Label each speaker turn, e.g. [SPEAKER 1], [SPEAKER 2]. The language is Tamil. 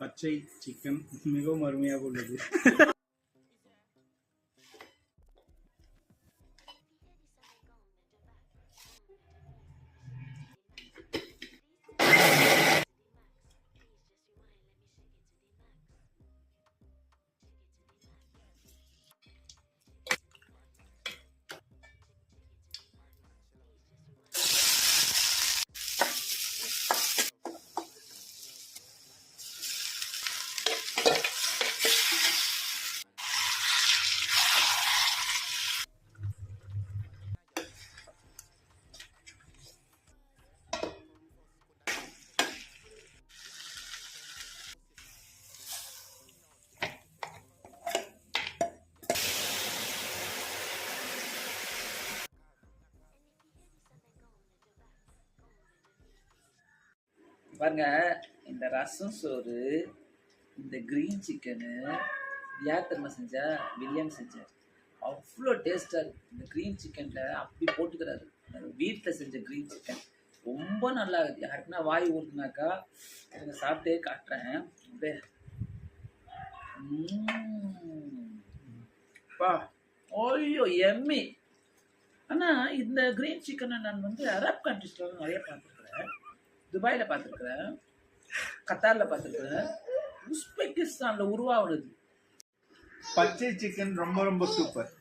[SPEAKER 1] பச்சை சிக்கன் மிகவும் அருமையாக உள்ளது.
[SPEAKER 2] பாருங்க, இந்த ரசம் சோறு, இந்த கிரீன் சிக்கனு யார் தெரியுமா செஞ்சா? வில்லியம் செஞ்சார். அவ்வளோ டேஸ்டாக இருக்குது. இந்த க்ரீன் சிக்கனில் அப்படி போட்டுக்கிறாரு. வீட்டில் செஞ்ச க்ரீன் சிக்கன் ரொம்ப நல்லா இருக்குது. யாருக்குன்னா வாய் ஊற்றுனாக்கா இதை சாப்பிட்டே காட்டுறேன். அப்படியே பா, ஓய்யோ எம்மி. ஆனால் இந்த க்ரீன் சிக்கனை நான் அரப் கண்ட்ரிஸ்ல நிறைய பார்த்துருக்குறேன். துபாயில் பார்த்துருக்குறேன், கத்தாரில் பார்த்துருக்குறேன், உஸ்பெகிஸ்தானில் உருவாகுது.
[SPEAKER 1] பச்சை சிக்கன் ரொம்ப ரொம்ப சூப்பர்.